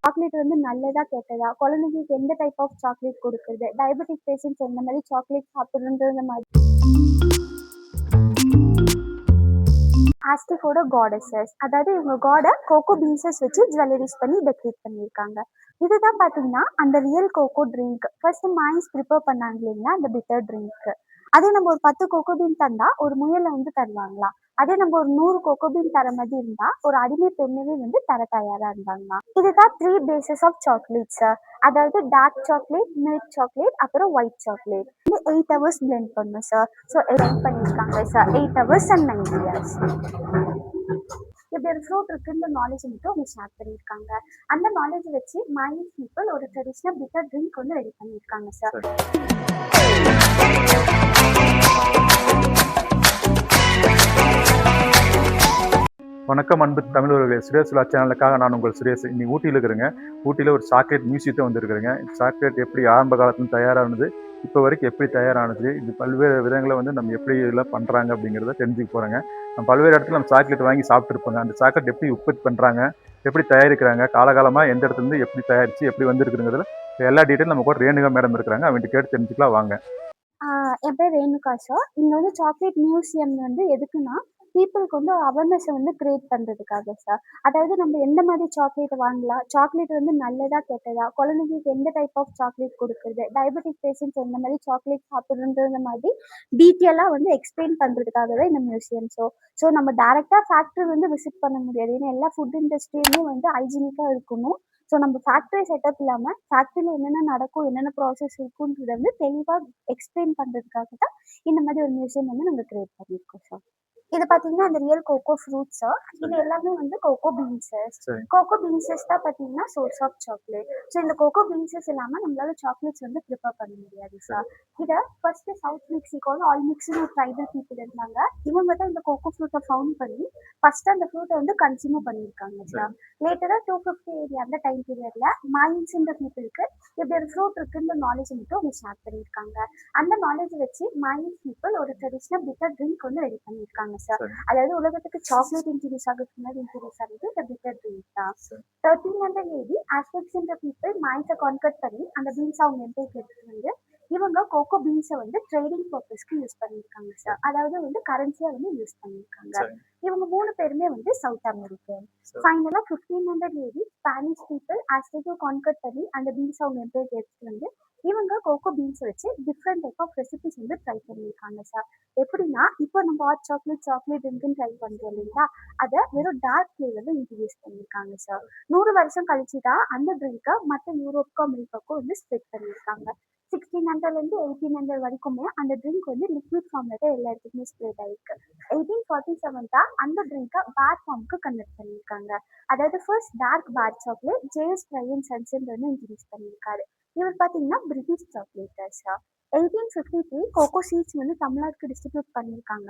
Chocolate வந்து நல்லதா, கெட்டதா? குழந்தைங்களுக்கு எந்த டைப் ஆஃப் சாக்லேட் குடுக்குறது? டயபெட்டிக் பேஷண்ட்ஸ் எந்த மாரி சாக்லேட் சாப்பிடணுன்ற மாதிரி ஆஸ்டிக்கோட காடஸஸ். அதாவது இவங்க காட கோகோ பீன்ஸஸ் வச்சு ஜுவல்லரிஸ் பண்ணி டெக்கரேட் பண்ணியிருக்காங்க. இதுதான் பார்த்தீங்கன்னா, அந்த real cocoa drink. First Mayans prepare பண்ணாங்க இல்லைங்களா, அந்த பிட்டர் ட்ரிங்க். அதே நம்ம ஒரு 10 கோகோ பீன் தந்தா, ஒரு முயல வந்து தருவாங்களாம். அதே நம்ம ஒரு 100 கோகோ பீன் தர மாதிரி இருந்தா, ஒரு அடிமை பெண்ணவே வந்து தர தயாரா இருந்தாங்களாம். இதுதான் 3 பேசஸ் ஆஃப் சாக்லேட்ஸ். அதாவது டார்க் சாக்லேட், மில்க் சாக்லேட், அப்புறம் ஒயிட் சாக்லேட். வந்து 8 ஹவர்ஸ் பிளெண்ட் பண்ணணும் சார். ஸோ பிளெண்ட் பண்ணியிருக்காங்க சார். 8 hours and 90 hours. இப்படி ஒரு ஃப்ரூட் இருக்குன்ற நாலேஜ் மட்டும் அவங்க ஷேர் பண்ணியிருக்காங்க. அந்த நாலேஜ் வச்சு மைண்ட் பீப்புள் ஒரு ட்ரெடிஷ்னல் பிட்டர் ட்ரிங்க் வந்து ரெடி பண்ணியிருக்காங்க சார். வணக்கம் அன்பு தமிழர்களே, சுரேஷ் விழா சேனலுக்காக நான் உங்கள் சுரேஷ். இன்னைக்கு ஊட்டியில் இருக்கிறேங்க. ஊட்டியில் ஒரு சாக்லேட் மியூசியத்தை வந்துருக்குறேங்க. சாக்லேட் எப்படி ஆரம்ப காலத்துல தயாரானது, இப்போ வரைக்கும் எப்படி தயாரானது, இது பல்வேறு விதங்களை வந்து நம்ம எப்படி இதெல்லாம் பண்ணுறாங்க அப்படிங்கிறத தெரிஞ்சுக்க போகிறோங்க. நம்ம பல்வேறு இடத்துல நம்ம சாக்லேட் வாங்கி சாப்பிட்ருப்போங்க. அந்த சாக்லேட் எப்படி உற்பத்தி பண்ணுறாங்க, எப்படி தயாரிக்கிறாங்க, காலகாலமாக எந்த இடத்துலேருந்து எப்படி தயாரித்து எப்படி வந்துருக்குங்கிறதுல எல்லா டீட்டெயிலும் நம்ம கூட ரேணுகா மேடம் இருக்கிறாங்க. அவங்ககிட்ட கேட்டு தெரிஞ்சுக்கலாம் வாங்க. என் பேர் ரேணுகா சார். இங்கே வந்து சாக்லேட் மியூசியம் வந்து எதுக்குன்னா, பீப்புளுக்கு வந்து அவேர்னஸை வந்து கிரியேட் பண்ணுறதுக்காக சார். அதாவது நம்ம எந்த மாதிரி சாக்லேட் வாங்கலாம், சாக்லேட் வந்து நல்லதா, கெட்டதா? குழந்தைங்களுக்கு எந்த டைப் ஆஃப் சாக்லேட் கொடுக்குறது? டயபெட்டிக் பேஷண்ட்ஸ் எந்த மாதிரி சாக்லேட் சாப்பிடணுன்ற மாதிரி டீட்டெயிலாக வந்து எக்ஸ்பிளைன் பண்ணுறதுக்காக தான் இந்த மியூசியம். ஸோ நம்ம டேரெக்டாக ஃபேக்ட்ரி வந்து விசிட் பண்ண முடியாது. ஏன்னா எல்லா ஃபுட் இண்டஸ்ட்ரியுமே வந்து ஹைஜீனிக்காக இருக்கணும். ஸோ நம்ம ஃபேக்ட்ரி செட்டப் இல்லாமல் ஃபேக்ட்ரியில் என்னென்ன நடக்கும், என்னென்ன ப்ராசஸ் இருக்குன்றத வந்து தெளிவாக எக்ஸ்பிளைன் பண்ணுறதுக்காக தான் இந்த மாதிரி ஒரு மியூசியம் வந்து நாங்கள் கிரியேட் பண்ணியிருக்கோம் சார். இது பார்த்தீங்கன்னா அந்த ரியல் கோகோ ஃப்ரூட்ஸ் சார். இது எல்லாமே வந்து கோகோ பீன்ஸஸ். கோகோ பீன்ஸஸ் தான் பார்த்தீங்கன்னா சோர்ஸ் ஆஃப் சாக்லேட். ஸோ இந்த கோகோ பீன்ஸஸ் இல்லாமல் நம்மளால சாக்லேட்ஸ் வந்து ப்ரிப்பேர் பண்ண முடியாது சார். இதை ஃபர்ஸ்ட் சவுத் மெக்சிகோவில் ஆல்மிக்ஸ்னு ஒரு ட்ரைபல் பீப்புள் இருந்தாங்க. இவங்க தான் இந்த கோகோ ஃப்ரூட்டை ஃபவுண்ட் பண்ணி ஃபர்ஸ்ட் அந்த ஃப்ரூட்டை வந்து கன்சியூமர் பண்ணியிருக்காங்க சார். லேட்டராக 250 ஏரியா அந்த டைம் பீரியட்ல மாயின்ஸ்ன்ற பீப்புளுக்கு இப்படி ஒரு ஃப்ரூட் இருக்குன்ற நாலேஜ் மட்டும் அவங்க ஷேர் பண்ணியிருக்காங்க. அந்த நாலேஜ் வச்சு மாயின்ஸ் பீப்புள் ஒரு ட்ரெடிஷ்னல் பிட்டர் ட்ரிங்க் வந்து ரெடி பண்ணியிருக்காங்க சார். அதாவது உலகத்துக்கு சாக்லேட் இன்ட்ரடியூஸ் ஆகிறதுக்கு முன்னாடி இன்ட்ரடியூஸ் ஆகுது இந்த பிட்டர் ட்ரிங்க் தான். 1300 AD ஆஸ்பெக்ட்ஸ்ன்ற பீப்புள் மைன்ஸை கான்கட் பண்ணி அந்த பீன்ஸ் அவங்க எம்பைக்கு எடுத்துட்டு வந்து இவங்க கோகோ பீன்ஸை வந்து ட்ரேடிங் பர்பஸ்க்கு யூஸ் பண்ணியிருக்காங்க சார். அதாவது வந்து கரன்சியா வந்து யூஸ் பண்ணியிருக்காங்க. இவங்க 3 பேருமே வந்து சவுத் அமெரிக்கன். ஃபைனலா 1500 AD ஸ்பானிஷ் பீப்புள் ஆஸ்ட்ரேலியா கான்கட் பண்ணி அந்த பீன்ஸ் அவங்க எம்பைக்கு எடுத்துட்டு வந்து இவங்க கோகோ பீன்ஸ் வச்சு டிஃப்ரெண்ட் டைப் ஆஃப் ரெசிபிஸ் வந்து ட்ரை பண்ணியிருக்காங்க சார். எப்படின்னா இப்போ நம்ம ஹாட் சாக்லேட் ட்ரிங்க்னு ட்ரை பண்றோம் இல்லைங்களா, அதை வெறும் டார்க் ஃபிளேவர்ல இன்ட்ரடியூஸ் பண்ணியிருக்காங்க சார். 100 வருஷம் கழிச்சு தான் அந்த ட்ரிங்கை மற்ற யூரோப்புக்கும் அமெரிக்காவுக்கும் வந்து ஸ்ப்ரெட் பண்ணியிருக்காங்க. 1600லேருந்து 1800 வரைக்குமே அந்த ட்ரிங்க் வந்து லிக்விட் ஃபார்ம்ல தான் எல்லா இடத்துக்குமே ஸ்ப்ரெட் ஆயிருக்கு. 1847 தான் அந்த ட்ரிங்கை பேர் ஃபார்முக்கு கன்வெர்ட் பண்ணியிருக்காங்க. அதாவது ஃபர்ஸ்ட் டார்க் பேர் சாக்லேட் ஜேம்ஸ் ட்ரையன் சன்ஸ்ன்றது இன்ட்ரடியூஸ் பண்ணியிருக்காரு. இவர் பார்த்தீங்கன்னா பிரிட்டிஷ் சாக்லேட்டர் சார். 1853 கோகோ சீட்ஸ் வந்து தமிழ்நாட்டுக்கு டிஸ்ட்ரிபியூட் பண்ணியிருக்காங்க.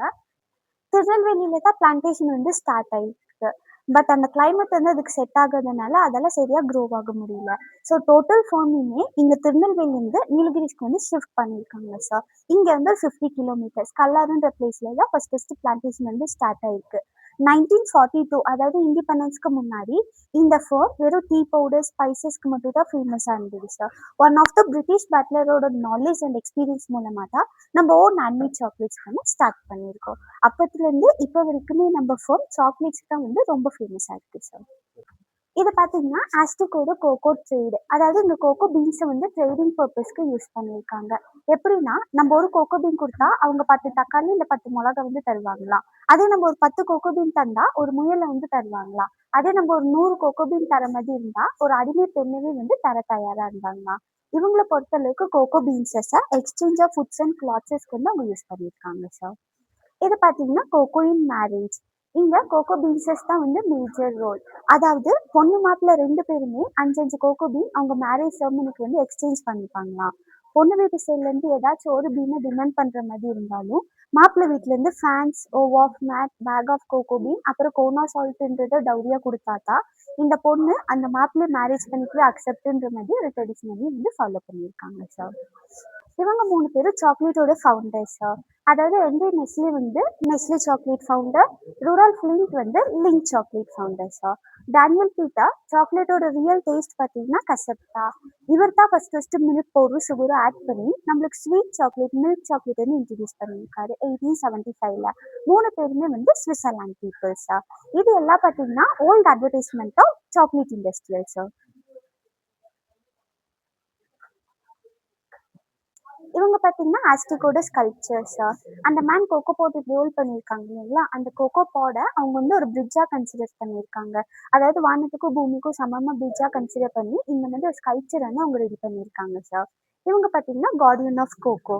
திருநெல்வேலியில தான் பிளான்டேஷன் வந்து ஸ்டார்ட் ஆயிருக்கு. பட் அந்த கிளைமேட் வந்து அதுக்கு செட் ஆகாதனால அதெல்லாம் சரியா க்ரோ ஆக முடியல. ஸோ டோட்டல் ஃபார்மிங்கே இங்க திருநெல்வேலியிலிருந்து நீலகிரிஸ்க்கு வந்து ஷிஃப்ட் பண்ணியிருக்காங்க சார். இங்க வந்து 50 கிலோமீட்டர்ஸ் கல்லாறுன்ற பிளேஸ்ல தான் ஃபர்ஸ்ட் பிளான்டேஷன் வந்து ஸ்டார்ட் ஆயிருக்கு. 1942 அதாவது இண்டிபெண்டன்ஸ்க்கு முன்னாடி இந்த ஃபர்ம் வெறும் டீ பவுடர் ஸ்பைசஸ்க்கு மட்டும் தான் ஃபேமஸாக இருந்தது sir. One of the British பேட்லரோட நாலேஜ் அண்ட் எக்ஸ்பீரியன்ஸ் மூலமாக தான் நம்ம ஓன் ஹேண்ட்மேட் சாக்லேட்ஸ் வந்து ஸ்டார்ட் பண்ணியிருக்கோம். அப்பத்துலேருந்து இப்போ வரைக்குமே நம்ம ஃபர்ம் சாக்லேட்ஸ் தான் வந்து ரொம்ப ஃபேமஸாக இருக்குது சார். இது பார்த்தீங்கன்னா ஆஸ்டிக்கோட கோகோ ட்ரேடு. அதாவது இந்த கோகோ பீன்ஸை வந்து ட்ரேடிங் பர்பஸ்க்கு யூஸ் பண்ணியிருக்காங்க. எப்படின்னா நம்ம ஒரு கோகோ பீன் கொடுத்தா அவங்க 10 தக்காளி இல்லை 10 மிளகா வந்து தருவாங்களாம். அதே நம்ம ஒரு 10 கோகோ பீன் தந்தா ஒரு முயலை வந்து தருவாங்களாம். அதே நம்ம ஒரு 100 கோகோ பீன் தர மாதிரி இருந்தா ஒரு அடிமை பெண்ணவே வந்து தர தயாரா இருந்தாங்களாம். இவங்களை பொறுத்தளவுக்கு கோகோ பீன்ஸஸை எக்ஸ்சேஞ்ச் ஆஃப் ஃபுட்ஸ் அண்ட் கிளாத்ஸஸ்க்கு வந்து அவங்க யூஸ் பண்ணியிருக்காங்க சார். இது பார்த்தீங்கன்னா கோகோ இன் மேரேஜ். இங்க கோகோ பீன்ஸஸ் தான் வந்து மேஜர் ரோல். அதாவது பொண்ணு மாப்பிள்ள 2 பேருமே 5 கோகோ பீன் அவங்க மேரேஜ் செரமனிக்கு வந்து எக்ஸ்சேஞ்ச் பண்ணிப்பாங்களாம். பொண்ணு வீட்டு சைட்ல இருந்து ஏதாச்சும் ஒரு பீனை டிமாண்ட் பண்ற மாதிரி இருந்தாலும் மாப்பிள்ளை வீட்டுல இருந்து ஃபேன்ஸ் ஓவ் ஆஃப் மேட் பேக் ஆஃப் கோகோ பீன் அப்புறம் கோனா சால்ட்ன்றத டவுரியா கொடுத்தாத்தா இந்த பொண்ணு அந்த மாப்பிள்ளை மேரேஜ் பண்ணிக்கவே அக்செப்ட்ன்ற மாதிரி ஒரு ட்ரெடிஷனலி வந்து ஃபாலோ பண்ணியிருக்காங்க சார். இவங்க 3 பேரும் சாக்லேட்டோட ஃபவுண்டர்ஸ். அதாவது வந்து நெஸ்லே வந்து Nestle chocolate founder, Rudolf Lindt வந்து Lindt chocolate founders. Daniel Peter சாக்லேட்டோட ரியல் டேஸ்ட் பார்த்தீங்கன்னா கசப்பு. இவர் தான் ஃபர்ஸ்ட் மில்க் பவுடரும் சுகரும் ஆட் பண்ணி நம்மளுக்கு ஸ்வீட் சாக்லேட் மில்க் சாக்லேட் வந்து இன்ட்ரடியூஸ் பண்ணியிருக்காரு 1875ல. 3 பேருமே வந்து சுவிட்சர்லாந்து பீப்புள்ஸா. இது எல்லாம் பார்த்தீங்கன்னா old advertisement of chocolate industrials. இவங்க பார்த்தீங்கன்னா ஆஸ்டிக்கோட ஸ்கல்ப்சர்ஸ். அந்த மேன் கோகோ போட்டு ரோல் பண்ணியிருக்காங்க இல்லைங்களா, அந்த கோகோ பாட அவங்க வந்து ஒரு பிரிட்ஜா கன்சிடர் பண்ணியிருக்காங்க. அதாவது வானத்துக்கும் பூமிக்கும் சமமா பிரிட்ஜா கன்சிடர் பண்ணி இந்த மாதிரி ஒரு ஸ்கல்ப்சர் வந்து அவங்க ரெடி பண்ணியிருக்காங்க சார். இவங்க பார்த்தீங்கன்னா கார்டியன் ஆஃப் கோகோ.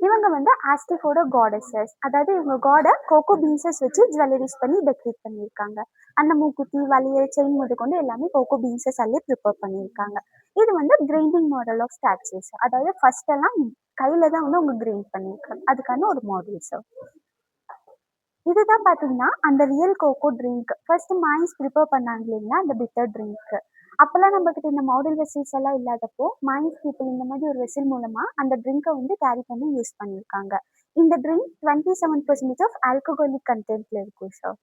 இவங்க வந்து ஆஸ்டிக்கோட காடஸஸ். அதாவது இவங்க காடை கோகோ பீன்ஸஸ் வச்சு ஜுவல்லரிஸ் பண்ணி டெக்கரேட் பண்ணியிருக்காங்க. அந்த மூக்குத்தி வளையல் செயின் முதற்கொண்டு எல்லாமே கோகோ பீன்ஸஸ் அள்ளி ப்ரிப்பேர் பண்ணியிருக்காங்க. இது வந்து கிரைண்டிங் மாடல் ஆஃப் ஸ்டாச்சுஸ். அதாவது ஃபர்ஸ்ட் எல்லாம் கையில தான் வந்து அவங்க கிரைண்ட் பண்ணியிருக்காங்க. அதுக்கான ஒரு மாடல்ஸ். இதுதான் பார்த்தீங்கன்னா அந்த real cocoa drink. First Mayans prepare பண்ணாங்க இல்லைங்களா, அந்த பிட்டர் ட்ரிங்க். அப்பெல்லாம் நம்மகிட்ட இந்த மாடல் வெசல்ஸ் எல்லாம் இல்லாதப்போ மைன்ஸ் பீப்புள் இந்த மாதிரி ஒரு வெசல் மூலமா அந்த ட்ரிங்கை வந்து கேரி பண்ணி யூஸ் பண்ணியிருக்காங்க. இந்த ட்ரிங்க் 27% ஆஃப் ஆல்கஹாலிக் கண்டென்ட்ல இருக்கும் சார்.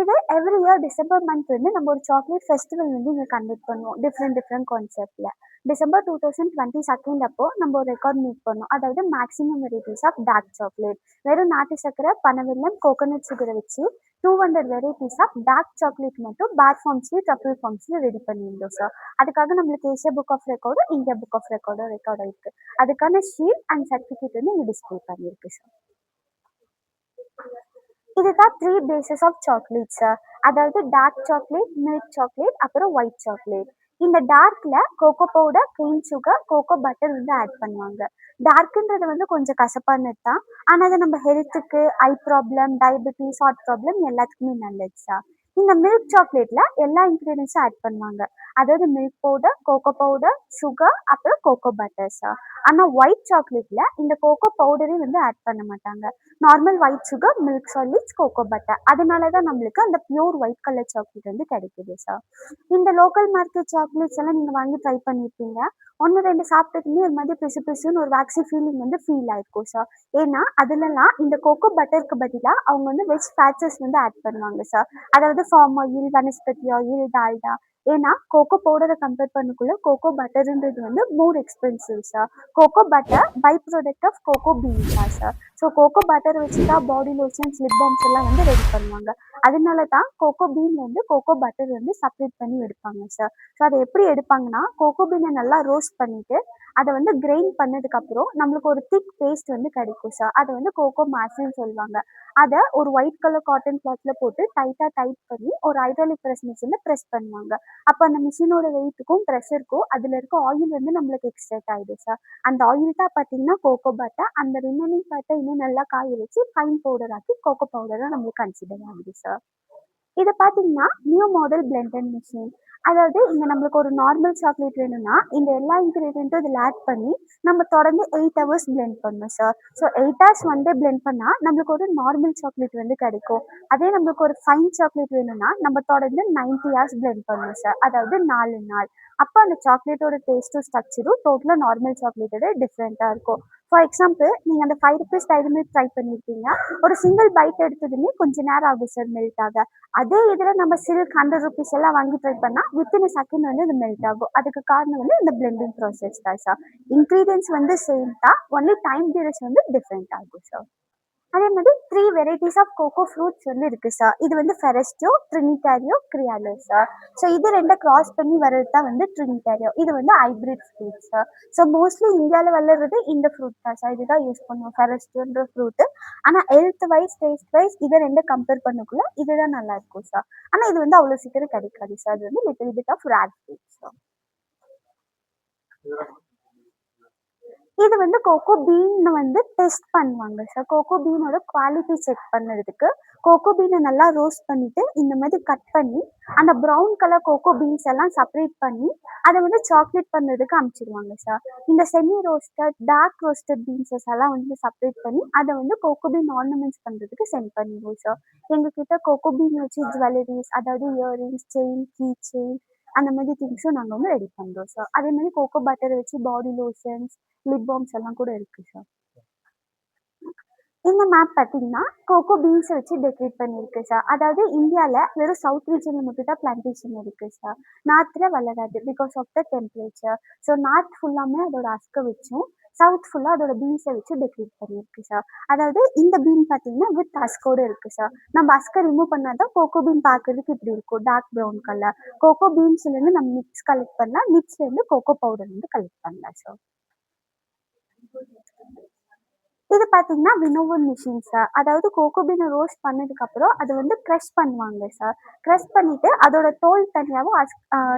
இது எவ்ரி இயர் டிசம்பர் மந்த் வந்து நம்ம ஒரு சாக்லேட் ஃபெஸ்டிவல் வந்து இங்கே கண்டக்ட் பண்ணுவோம் டிஃப்ரெண்ட் கான்செப்ட்ல. டிசம்பர் 2022 அப்போ நம்ம ஒரு ரெக்கார்ட் மீட் பண்ணோம். அதாவது maximum varieties of dark chocolate. வெறும் நாட்டு சக்கரை பனவெல்லம் கோகோனட் சுகரை வச்சு 200 வெரைட்டிஸ் ஆஃப் டார்க் சாக்லேட் மட்டும் பேர் ஃபார்ம்ஸ்லயும் ட்ரபிள் ஃபார்ம்ஸ்லயும் ரெடி பண்ணியிருந்தோம் சார். அதுக்காக நம்மளுக்கு ஏசியா புக் ஆஃப் ரெக்கார்டும் இந்தியா புக் ஆஃப் ரெக்கார்டும் ரெக்கார்ட் ஆயிருக்கு. அதுக்கான ஷீட் அண்ட் சர்டிஃபிகேட் வந்து இங்கே டிஸ்பிளே பண்ணியிருக்கு சார். இதுதான் 3 பேசஸ் ஆஃப் சாக்லேட் சார். அதாவது டார்க் சாக்லேட், மில்க் சாக்லேட், அப்புறம் ஒயிட் சாக்லேட். இந்த டார்க்ல cocoa powder, cream sugar, cocoa butter வந்து ஆட் பண்ணுவாங்க. டார்க்ன்றது வந்து கொஞ்சம் கசப்பானது தான். ஆனால் அது நம்ம ஹெல்த்துக்கு, eye problem, diabetes, heart problem எல்லாத்துக்குமே நல்லது சார். இந்த மில்க் சாக்லேட்ல எல்லா இன்க்ரீடியன்ஸும் ஆட் பண்ணுவாங்க. அதாவது milk powder, cocoa powder, sugar, அப்புறம் கோகோ பட்டர் சார். ஆனால் ஒயிட் சாக்லேட்ல இந்த கோகோ பவுடரே வந்து ஆட் பண்ண மாட்டாங்க. Normal white sugar, milk solids, cocoa butter. அதனால தான் நம்மளுக்கு அந்த பியூர் ஒயிட் கலர் சாக்லேட் வந்து கிடைக்குது சார். இந்த லோக்கல் மார்க்கெட் சாக்லேட்ஸ் எல்லாம் நீங்கள் வாங்கி ட்ரை பண்ணியிருப்பீங்க. 1, 2 சாப்பிட்டதுமே ஒரு மாதிரி பிசு பிசுன்னு ஒரு வேக்சி ஃபீலிங் வந்து ஃபீல் ஆயிருக்கும் சார். ஏன்னா அதுலலாம் இந்த கோகோ பட்டருக்கு பதிலாக அவங்க வந்து வெஜ் ஃபேட்ஸஸ் வந்து ஆட் பண்ணுவாங்க சார். அதாவது palm oil, vanaspati oil, Dalda. ஏன்னா கோகோ பவுடரை கம்பேர் பண்ணக்குள்ள கோகோ பட்டர்ன்றது வந்து more expensive sir. Cocoa butter by product of cocoa beans தான் சார். ஸோ கோகோ பட்டர் வச்சு தான் பாடி லோஷன்ஸ், லிப் பாம்ஸ் எல்லாம் வந்து ரெடி பண்ணுவாங்க. அதனால தான் கோகோ பீன்ல இருந்து கோகோ பட்டர் வந்து செப்பரேட் பண்ணி எடுப்பாங்க சார். ஸோ அதை எப்படி எடுப்பாங்கன்னா, கோகோ பீனை நல்லா ரோஸ்ட் பண்ணிட்டு அதை வந்து கிரைண்ட் பண்ணதுக்கப்புறம் நம்மளுக்கு ஒரு திக் பேஸ்ட் வந்து கிடைக்கும் சார். அதை வந்து கோகோ மாஸ்ன்னு சொல்லுவாங்க. அதை ஒரு ஒயிட் கலர் காட்டன் கிளாத்ல போட்டு டைட் பண்ணி ஒரு ஹைட்ராலிக் ப்ரெஸ் மிஷினில் ப்ரெஸ் பண்ணுவாங்க. அப்போ அந்த மிஷினோட வெயிட்டுக்கும் ப்ரெஷருக்கும் அதில் இருக்க ஆயில் வந்து நம்மளுக்கு எக்ஸ்ட்ராக்ட் ஆகிடும் சார். அந்த ஆயில் தான் பார்த்தீங்கன்னா கோகோ பட்டர். அந்த ரிமைனிங் பட்டை இன்னும் நல்லா காய வச்சு ஃபைன் பவுடர் ஆக்கி கோகோ பவுடராக நம்மளுக்கு கன்சிடர் ஆகுது சார். இதை பார்த்தீங்கன்னா நியூ மாடல் பிளெண்டர் மிஷின். அதாவது இங்கே நம்மளுக்கு ஒரு நார்மல் சாக்லேட் வேணும்னா இந்த எல்லா இன்க்ரீடியண்ட்டும் இதில் ஆட் பண்ணி நம்ம தொடர்ந்து 8 ஹவர்ஸ் பிளெண்ட் பண்ணணும் சார். ஸோ 8 ஹவர்ஸ் வந்து பிளெண்ட் பண்ணால் நம்மளுக்கு ஒரு நார்மல் சாக்லேட் வந்து கிடைக்கும். அதே நம்மளுக்கு ஒரு ஃபைன் சாக்லேட் வேணும்னா நம்ம தொடர்ந்து 90 ஹவர்ஸ் பிளெண்ட் பண்ணணும் சார். அதாவது 4 நாள். அப்போ அந்த சாக்லேட்டோட டேஸ்ட்டும் ஸ்ட்ரக்சரும் டோட்டலாக நார்மல் சாக்லேட்டோட டிஃப்ரெண்ட்டாக இருக்கும். ஃபார் எக்ஸாம்பிள் நீங்கள் அந்த 5 ருபீஸ் டைரி மில்க் ட்ரை பண்ணியிருக்கீங்க. ஒரு சிங்கிள் பைட் எடுத்ததுமே கொஞ்சம் நேரம் ஆகும் சார் மெல்ட் ஆக. அதே இதில் நம்ம சில்க் 100 ருபீஸ் எல்லாம் வாங்கி ட்ரை பண்ணால் வித்தின் செகண்ட் வந்து இது மெல்ட் ஆகும். அதுக்கு காரணம் வந்து இந்த பிளெண்டிங் ப்ராசஸ் தான் சார். இன்க்ரீடியன்ஸ் வந்து சேம் தான், ஒன்லி டைம் டியூரேஷன் வந்து டிஃப்ரெண்ட் ஆகும் சார். அதே மாதிரி 3 வெரைட்டிஸ் ஆஃப் கோகோ ஃப்ரூட்ஸ் வந்து இருக்கு சார். இது வந்து ஃபெரஸ்டோ, ட்ரினிடாரியோ, கிரியாலோ சார். ஸோ இது 2 கிராஸ் பண்ணி வர்றது தான் வந்து ட்ரினிடாரியோ. இது வந்து hybrid fruit sir. So mostly இந்தியாவில் வளர்றது இந்த ஃப்ரூட் தான் சார். இதுதான் யூஸ் பண்ணுவோம் ஃபெரஸ்டோன்ற ஃப்ரூட்டு. ஆனால் ஹெல்த் வைஸ், டேஸ்ட் வைஸ் இதை 2 கம்பேர் பண்ணக்குள்ள இதுதான் நல்லா இருக்கும் சார். ஆனால் இது வந்து அவ்வளோ சீக்கிரம் கிடைக்காது சார். அது வந்து little bit of rare fruit sir. இது வந்து கோகோ பீன் வந்து டெஸ்ட் பண்ணுவாங்க சார். கோகோ பீனோட குவாலிட்டி செக் பண்ணுறதுக்கு கோகோ பீனை நல்லா ரோஸ்ட் பண்ணிட்டு இந்த மாதிரி கட் பண்ணி அந்த ப்ரௌன் கலர் கோகோ பீன்ஸ் எல்லாம் செப்பரேட் பண்ணி அதை வந்து சாக்லேட் பண்ணுறதுக்கு அனுப்பிச்சிடுவாங்க சார். இந்த semi roasted, dark roasted beans எல்லாம் வந்து செப்பரேட் பண்ணி அதை வந்து கோகோ பீன் ஆர்னமெண்ட்ஸ் பண்ணுறதுக்கு சென்ட் பண்ணிடுவோம் சார். எங்ககிட்ட கோகோ பீன் வச்சு ஜுவல்லரிஸ், அதாவது இயரிங்ஸ், செயின், கீ செயின், அந்த மாதிரி திங்ஸும் நாங்க வந்து ரெடி பண்றோம் சார். அதே மாதிரி கோகோ பட்டர வச்சு பாடி லோஷன்ஸ், லிப் பால்ம்ஸ் எல்லாம் கூட இருக்கு சார். இந்த மேப் பார்த்தீங்கன்னா, கோகோ பீன்ஸ வச்சு டெக்கரேட் பண்ணியிருக்கு சார். அதாவது இந்தியால வெறும் சவுத் ரீஜன்ல மட்டும் தான் பிளான்டேஷன் இருக்கு சார். நார்த்ல வளராது. Because of the temperature. So north ஃபுல்லாமே அதோட அஸ்க வச்சும், சவுத் ஃபுல்லா அதோட பீன்ஸ வச்சு டெக்கரேட் பண்ணியிருக்கு சார். அதாவது இந்த பீன் பார்த்தீங்கன்னா, வித் அஸ்கோட இருக்கு சார். நம்ம அஸ்க ரிமூவ் பண்ணா தான் கோகோ பீன் பார்க்கறதுக்கு இப்படி இருக்கும். Dark brown colour. கோகோ பீன்ஸ்லேருந்து நம்ம நிப்ஸ் கலெக்ட் பண்ணலாம். நிப்ஸ்லேருந்து கோகோ பவுடர் வந்து கலெக்ட் பண்ணலாம் சார். இது பார்த்தீங்கன்னா, வினோவன் மிஷின் சார். அதாவது கோகோ பீன ரோஸ்ட் பண்ணதுக்கப்புறம் அத வந்து க்ரஷ் பண்ணுவாங்க சார். க்ரஷ் பண்ணிட்டு அதோட தோல் தனியாவும்,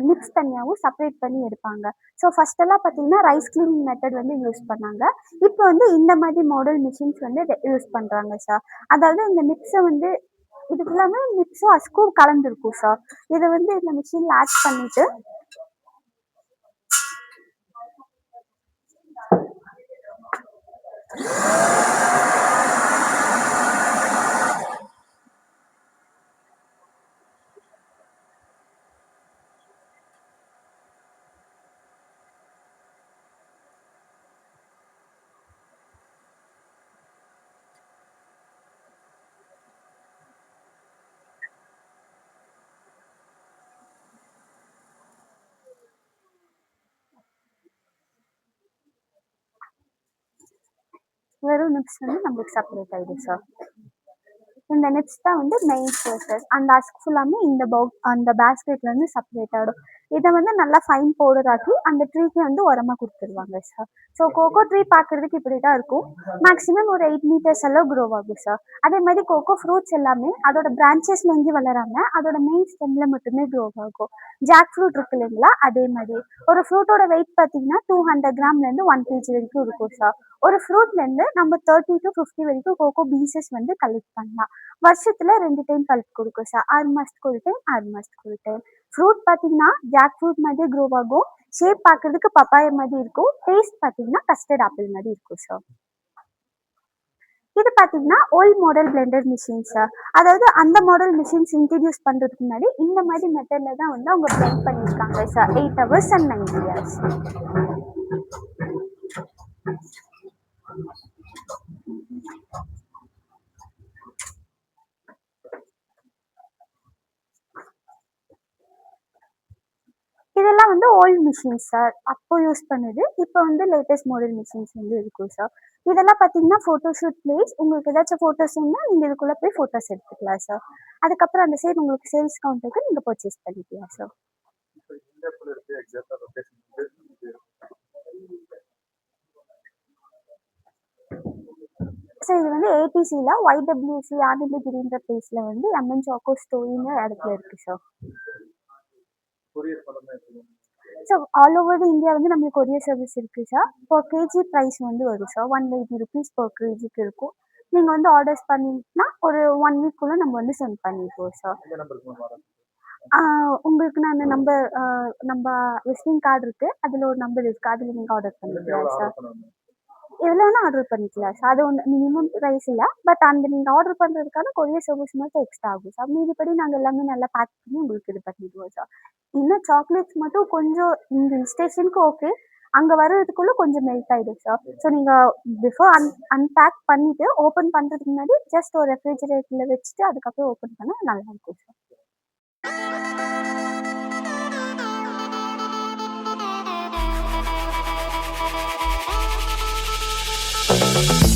நிப்ஸ் தனியாவும் செப்பரேட் பண்ணி எடுப்பாங்க. ஸோ ஃபர்ஸ்ட்டெல்லாம் பார்த்தீங்கன்னா, ரைஸ் கிளீனிங் மெத்தட் வந்து யூஸ் பண்ணாங்க. இப்போ வந்து இந்த மாதிரி மாடல் மிஷின்ஸ் வந்து யூஸ் பண்றாங்க சார். அதாவது இந்த நிப்ஸ வந்து இது ஃபுல்லாமே நிப்ஸும், அஸ்கும் கலந்திருக்கும் சார். இத வந்து இந்த மிஷின்ல ஆட் பண்ணிட்டு வெறும் நிப்ஸ் வந்து நம்மளுக்கு செப்பரேட் ஆயிடும் சார். இந்த நிப்ஸ் தான் வந்து மெயின் ப்ராசஸ். அந்த அஸ்க் ஃபுல்லாமே அந்த பேஸ்கெட்ல இருந்து செப்பரேட் ஆயிடும். இத வந்து நல்லா ஃபைன் பவுடர் ஆக்கி அந்த ட்ரீக்கு வந்து உரமா குடுத்துருவாங்க சார். ஸோ கோகோ ட்ரீ பார்க்கறதுக்கு இப்படி தான் இருக்கும். மேக்ஸிமம் ஒரு 8 மீட்டர்ஸ் அளவு க்ரோ ஆகும் சார். அதே மாதிரி கோகோ ஃப்ரூட்ஸ் எல்லாமே அதோட பிரான்ச்சஸ்ல எங்கேயும் வளராம அதோட மெயின் ஸ்டெம்ல மட்டுமே க்ரோ ஆகும். ஜாக் ஃப்ரூட் இருக்கு இல்லைங்களா? அதே மாதிரி. ஒரு ஃப்ரூட்டோட வெயிட் பார்த்தீங்கன்னா 200 கிராம்லேருந்து 1 கேஜி வரைக்கும் இருக்கும் சார். ஒரு ஃப்ரூட்லேருந்து நம்ம 30 to 50 வரைக்கும் கோகோ பீன்ஸஸ் வந்து கலெக்ட் பண்ணலாம். வருஷத்துல 2 டைம் பல்ப் கொடுக்கும் சார். 6 மாசத்துக்கு ஒரு டைம், 6 மாசத்துக்கு ஒரு டைம். ஃப்ரூட் பார்த்தீங்கன்னா ஜாக் ஃப்ரூட் மாதிரி க்ரோ ஆகும். ஷேப் பார்க்கறதுக்கு பப்பாயா மாதிரி இருக்கும். டேஸ்ட் பார்த்தீங்கன்னா கஸ்டர்ட் ஆப்பிள் மாதிரி இருக்கும் சார். இது பார்த்தீங்கன்னா old model blender machine sir. அதாவது அந்த மாடல் மிஷின்ஸ் இன்ட்ரடியூஸ் பண்றதுக்கு முன்னாடி இந்த மாதிரி மெத்தட்ல தான் வந்து அவங்க பிளெண்ட் பண்ணியிருக்காங்க சார். 8 hours and 9 years. இதெல்லாம் வந்து ஓல்ட் மிஷின்ஸ் சார். அப்போ யூஸ் பண்ணது. இப்போ வந்து லேட்டஸ்ட் மாடல் மிஷின்ஸ் வந்து இருக்கும் சார். இதெல்லாம் பார்த்தீங்கன்னா ஃபோட்டோஷூட் பிளேஸ். உங்களுக்கு ஏதாச்சும் ஃபோட்டோஸ் வேணும்னா நீங்க இதுக்குள்ள போய் ஃபோட்டோஸ் எடுத்துக்கலாம் சார். அதுக்கப்புறம் அந்த சைடு உங்களுக்கு சேல்ஸ் கவுண்டருக்கு நீங்க பர்ச்சேஸ் பண்ணிக்கலாம் சார். இப்போ எந்த இடத்துல இருக்கு எக்ஸாக்டா லொகேஷன் வந்து சார் இது வந்து ஏடிசில YWC ஆனந்தகிரின்ற பிளேஸ்ல வந்து எம்என் சாக்கோ ஸ்டோரின்னு இடத்துல இருக்கு சார். கொரியர் பண்ணலாம் எப்படி? Sir all over the India வந்து நம்மளுக்கு கொரியர் சர்வீஸ் இருக்கு சார். பர் கேஜி ப்ரைஸ் வந்து வரும் சார். 180 rupees பர் கேஜிக்கு இருக்கும். நீங்க வந்து ஆர்டர்ஸ் பண்ணீங்கன்னா ஒரு 1 வீக்குள்ள நம்ம வந்து சென்ட் பண்ணிடுவோம் சார். இந்த நம்பருக்கு ஃபோன் வரேன். உங்களுக்கு நான் நம்பர் நம்ம விசிட்டிங் கார்டு இருக்கு. அதுல ஒரு நம்பர் இருக்கு. அதுல நீங்க ஆர்டர் எவ்வளோ பண்ணிக்கலாம் சார். ஆர்டர் பண்ணணும்? எவ்வளோ வேணா ஆர்டர் பண்ணிக்கலாம் சார். அது ஒன்று மினிமம் ப்ரைஸ் இல்ல. பட் அந்த நீங்க ஆர்டர் பண்றதுக்கான கொரியர் சர்வீஸ் மட்டும் எக்ஸ்ட்ரா ஆகும் சார். மீதிப்படி நாங்க எல்லாமே நல்லா பேக் பண்ணி உங்களுக்கு இது பண்ணிடுவோம் சார். இன்னும் சாக்லேட்ஸ் மட்டும் கொஞ்சம் இந்த ஹில் ஸ்டேஷனுக்கு ஓகே. அங்க வர்றதுக்குள்ள கொஞ்சம் மெல்ட் ஆயிடும் சார். ஸோ நீங்க பிஃபோர் அன்பேக் பண்ணிட்டு ஓப்பன் பண்றதுக்கு முன்னாடி ஜஸ்ட் ஒரு ரெஃப்ரிஜரேட்டர்ல வச்சுட்டு அதுக்கப்புறம் ஓப்பன் பண்ணா நல்லா இருக்கும் சார். Thank you.